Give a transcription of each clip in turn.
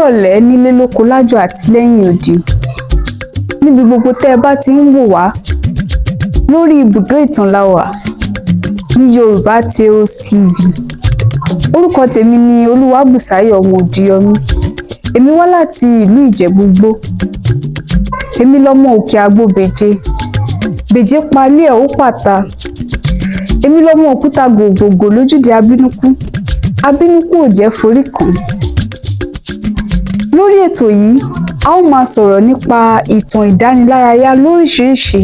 kúrọ̀lẹ́ nílé lóko lájò àti lẹ́yìn odi níbi gbogbo tẹ́ ẹ bá ti ń wò wá lórí ibùdó ìtàn la wà ní Yorùbá Tales TV. Orúkọ tèmi ni Olúwabùsáyọ̀ ọmọ Òdìyọmí. Èmi wá láti ìlú Ìjẹ̀bú-Igbó. Èmi lọmọ òkè àgbò bèje. Bèje palẹ̀ ó pàtà. Èmi lọmọ òkúta gògògò lójúde abínúkú. Abínúkú ò jẹ́ forí kàn. Lórí ètò yìí, a ó máa sọ̀rọ̀ nípa ìtàn ìdánilárayá lóríṣiríṣi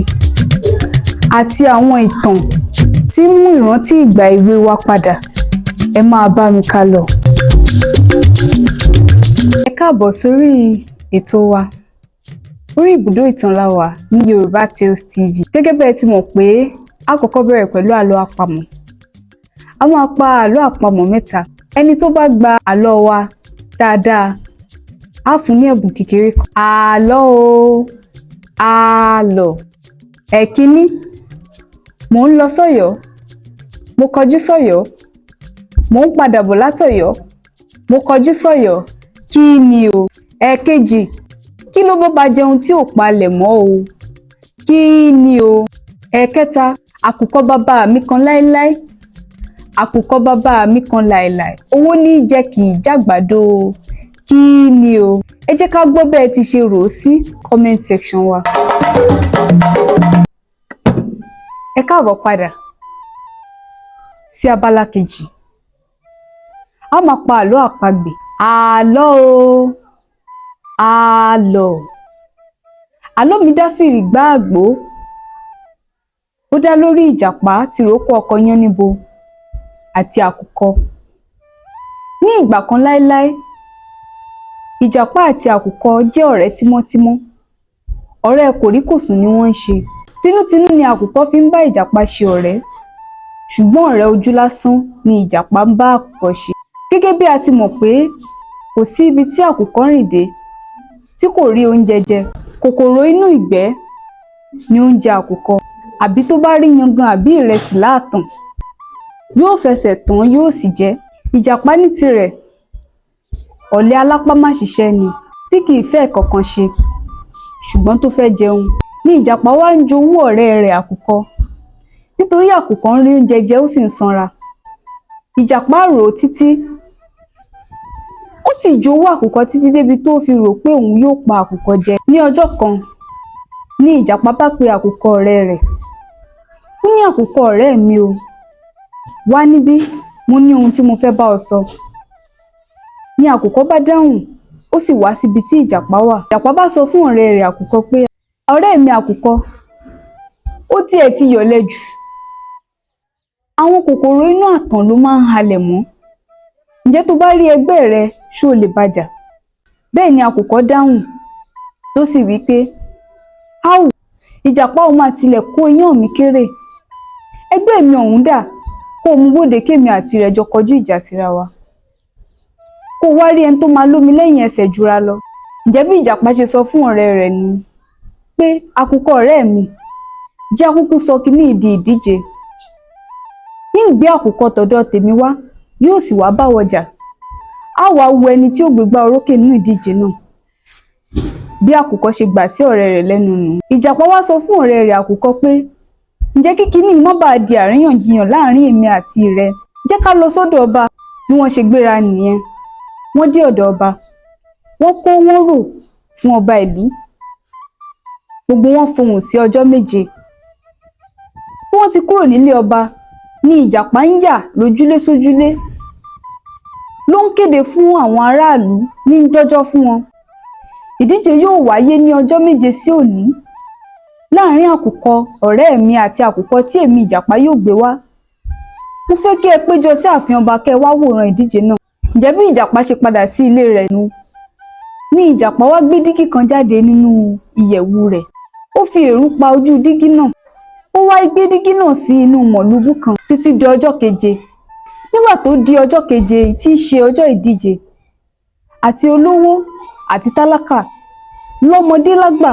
àti àwọn ìtàn tí ń mú ìrántí ìgbà èwe wa padà. Ẹ máa bá mi ká lọ. Ẹ káàbọ̀ sórí ètò wa. Orí ibùdó ìtàn la wà ní Yorùbá Tales TV. Gẹ́gẹ́ bẹ́ẹ̀ ti mọ̀ pé a kọ́kọ́ bẹ̀rẹ̀ pẹ̀lú àlọ́ àpamọ̀. A máa pa àlọ́ àpamọ̀ mẹ́ta. Ẹni tó bá gba àlọ́ wa dáadáa, a fún ní ẹ̀bùn kékeré kan. Àlọ́ o, àlọ́. Ẹ̀kíní, mò ń lọ sọ́yọ́, mo kọjú sọ́yọ́, mò ń padà bọ̀ látọ̀yọ́, mo kọjú sọ́yọ́, kí ni o? Ẹ̀kejì, kí ló bá jẹun tí ò palẹ̀ mọ́ o? Kí ni o? Ẹ̀kẹta, àkùkọ bàbá mi kan láéláé, àkùkọ bàbá mi kan láéláé, owó ní jẹ́ kì í jàgbàdo o. Kí ni o? Ẹ jẹ́ ká gbọ́ bẹ́ẹ̀ ti ṣe rò ó sí comment section wa. Ẹ káàbọ̀ padà sí abala kejì. A máa pa àlọ́ àpagbè. Àlọ́ o, àlọ́. Àlọ́ mi dáfìrì gbá àgbò. Ó dá lórí ìjàpá tìrókò ọkọ Yáníbo àti àkùkọ. Ní ìgbà kan láéláé, ìjàpá àti àkùkọ jẹ́ ọ̀rẹ́ tímọ́tímọ́. Ọ̀rẹ́ kòríkòsùn ni wọ́n ń ṣe. Tinútinú ni àkùkọ fi ń bá ìjàpá ṣe ọ̀rẹ́, ṣùgbọ́n ọ̀rẹ́ ojú lásán ni ìjàpá ń bá àkùkọ ṣe. Gẹ́gẹ́ bí a ti mọ̀ pé kò sí ibi tí àkùkọ rìn dé tí kò rí oúnjẹ jẹ. Kòkòrò inú ìgbẹ́ ni oúnjẹ àkùkọ. Àbí tó bá rí yangan àbí ìrẹsì láàtàn, yóò fẹsẹ̀ tán yóò sì jẹ. Ìjàpá ní tirẹ̀, ọ̀lẹ alápámáṣiṣẹ́ ni tí kì í fẹ́ kankan ṣe, ṣùgbọ́n tó fẹ́ jẹun. Ní ìjàpá wá ń jowú ọ̀rẹ́ rẹ̀ àkùkọ. Nítorí àkùkọ ń rí oúnjẹ jẹ ó sì ń sanra. Ìjàpá rò ó títí, ó sì jowú àkùkọ títí débi tó fi rò pé òun yóò pa àkùkọ jẹ. Ní ọjọ́ kan, ní ìjàpá bá pe àkùkọ ọ̀rẹ́ rẹ̀. Ó ní, àkùkọ ọ̀rẹ́ mi o, wá níbí, mo ní ohun tí mo fẹ́ bá ọ sọ. Ní àkùkọ bá dáhùn, ó sì wá síbi tí ìjàpá wà. Ìjàpá bá sọ fún ọ̀rẹ́ rẹ̀ àkùkọ pé, ọ̀rẹ́ mi àkùkọ, ó tiẹ̀ ti yọ̀lẹ jù. Àwọn kòkòrò inú àtàn ló máa ń halẹ̀ mọ́. Ǹjẹ́ tó bá rí ẹgbẹ́ rẹ, ṣó lè bájà? Bẹ́ẹ̀ ni àkùkọ dáhùn, tó sì wí pé, áwù, ìjàpá o máa tilẹ̀ kó iyán mi kéré. Ẹgbẹ́ mi ọ̀hún dà, kó o mú bóde kémi àti rẹ̀ jọ kọjú ìjà síra wa. Kó o wá rí ẹni tó máa lómi lẹ́yìn ẹsẹ̀ jura lọ. Ǹjẹ́ bí ìjàpá ṣe sọ fún ọ̀rẹ́ rẹ̀ ni pé, àkùkọ ọ̀rẹ́ mi, jẹ́ akúkú sọ kíní ìdí ìdíje. Ní gbé àkùkọ tọ̀dọ̀ tèmi wá, yóò sì wá bá wọjà. Á wá wo ẹni tí ó gbégbá orókè nínú ìdíje náà. Bí àkùkọ ṣe gbà sí ọ̀rẹ́ rẹ̀ lẹ́nu nù. Ìjàpá wá sọ fún ọ̀rẹ́ rẹ̀ àkùkọ pé, ǹjẹ́ kí kíní má bàa di àríyànjiyàn láàrin èmi àti rẹ, jẹ́ ká lọ sọ́dọ̀ ọba. Bí wọ́n ṣe gbéra nìyẹn. Wọ́n dé ọ̀dọ̀ ọba. Wọ́n kó wọ́n rò fún ọba ìlú. Gbogbo wọn fohùn sí ọjọ́ méje. Bí wọ́n ti kúrò nílé ọba, ni ìjàpá ń yà lójúlé sójúlé. Ló ń kéde fún àwọn aráàlú, ní jọ́jọ́ fún wọn. Ìdíje yóò wáyé ní ọjọ́ méje sí òní. Láàrin àkùkọ ọ̀rẹ́ mi àti àkùkọ tí èmi ìjàpá yóò gbé wá. Mo fẹ́ kí ẹ péjọ sí ààfin ọba kẹ́ wá wòran ìdíje náà. Ǹjẹ́ bí ìjàpá ṣe padà sí ilé rẹ̀ nu, ní ìjàpá wá gbé dígí kan jáde nínú ìyẹ̀wù rẹ̀. Ó fi èérú pa ojú dígí náà. Ó wá gbé dígí náà sí inú mọ̀lúbú kan títí di ọjọ́ keje. Nígbà tó di ọjọ́ keje tí í ṣe ọjọ́ ìdíje, àti olówó àti tálákà, lọ́mọdé lágbà,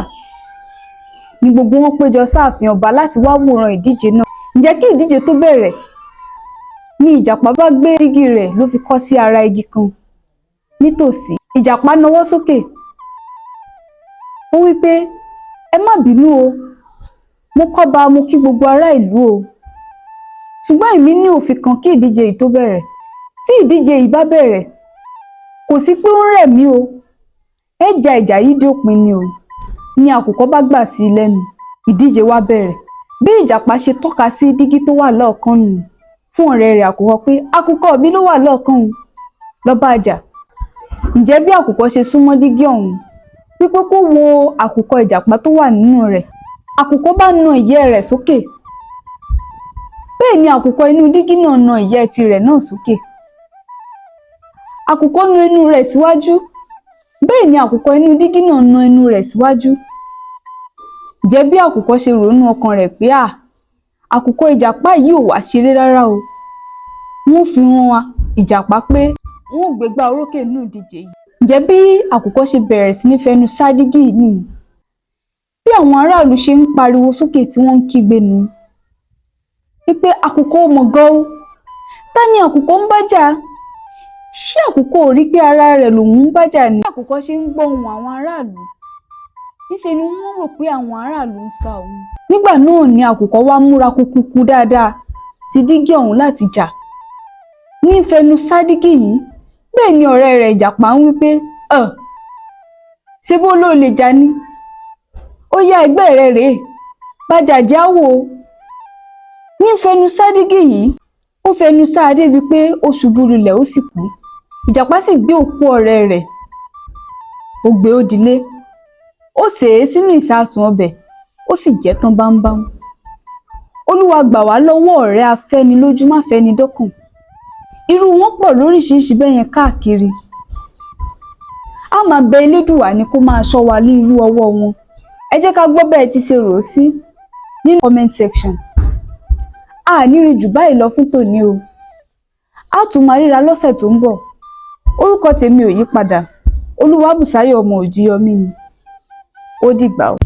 ni gbogbo wọn péjọ sáàfin ọba láti wá wòran ìdíje náà. Ǹjẹ́ kí ìdíje tó bẹ̀rẹ̀, ni ìjàpá bá gbé dígí rẹ̀ ló fi kọ́ sí ara igi kan nítòsí. Ìjàpá nawọ́ sókè, ó wí pé ẹ má bínú o, mo kọ́ba mo kí gbogbo ará ìlú o, ṣùgbọ́n èmi ní òfin kan kí ìdíje yìí tó bẹ̀rẹ̀. Tí ìdíje yìí bá bẹ̀rẹ̀, kò sí pé ó ń rẹ̀ mí o, ẹ ja ìjà yìí dé òpin ni o. Ni àkùkọ bá gbà sí i lẹ́nu, ìdíje wá bẹ̀rẹ̀. Bí ìjàpá ṣe tọ́ka sí dígí tó wà lọ́ọ̀kan nù fún ọ̀rẹ́ rẹ̀ àkùkọ pé àkùkọ mi ló wà lọ́ọ̀kan o, ló bá jà. Ǹjẹ́ bí àkùkọ ṣe súnmọ́ dígí ọ̀hún wípé kó wo àkùkọ ìjàpá tó wà nínú rẹ̀, àkùkọ bá na ìyẹ́ rẹ̀ sókè. Bẹ́ẹ̀ ni àkùkọ inú dígí náà na ìyẹ́ tirẹ̀ náà sókè. Àkùkọ na ẹnu rẹ̀ síwájú, bẹ́ẹ̀ ni àkùkọ inú dígí náà na ẹnu rẹ̀ síwájú. Ǹjẹ́ bí àkùkọ ṣe rònú ọkàn rẹ̀ pé àkùkọ ìjàpá yìí ò wá ṣeré rárá o, wọ́n fi hàn ìjàpá pé wọ́n ò gbégbá orókè nínú ìdíje yìí. Ǹjẹ́ bí àkùkọ ṣe bẹ̀rẹ̀ sí ní fẹnu sá dígí yìí nù, bí àwọn aráàlú ṣe ń pariwo sókè tí wọ́n ń kígbe nù wípé àkùkọ mọ̀ gan o, ta ni àkùkọ ń bá jà? Ṣé àkùkọ ò rí pé ara rẹ̀ lòun ń bá jà ni? Bí àkùkọ ṣe ń gbọ́ ohùn àwọn aráàlú, níṣe ni wọ́n rò pé àwọn aráàlú ń sa òun. Nígbà náà ni àkùkọ wá múra kúkúkú dáadáa ti dígí ọ̀hún láti jà. Ní fẹnu sá dígí yìí, bẹ́ẹ̀ ni ọ̀rẹ́ rẹ̀ ìjàpá ń wí pé ṣé bó ló lè jà ni? Ó yá ẹgbẹ́ rẹ̀ rèé, bájà jẹ́ á wò ó. Ní fẹnu sá dígí yìí, ó fẹnu sá a débi pé ó ṣubú lulẹ̀ ó sì kú. Ìjàpá sì gbé òkú ọ̀rẹ́ rẹ̀, ó gbé ó dilé, ó sè é sínú ìsasùn ọbẹ̀, ó sì jẹ́ tán bámúbámú. Olúwa gbà wá lọ́wọ́ ọ̀rẹ́ afẹ́nilójú má fẹ́ni dọ́kàn. Irú wọn pọ̀ lóríṣiríṣi bẹ́yẹn káàkiri. A máa bẹ Elédùà ni kó máa ṣọ́ wa ní irú ọwọ́ wọn. Ẹ jẹ́ ká gbọ́ bẹ́ẹ̀ ti ṣe rò ó sí nínú comment section. A ní rí jù báyìí lọ fún tòní o. A tún máa ríra lọ́sẹ̀ tó ń bọ̀. Orúkọ tèmi ò yí padà. Olúwabùsáyọ̀ ọmọ Òjúyọmí ni. Ó dìgbà o.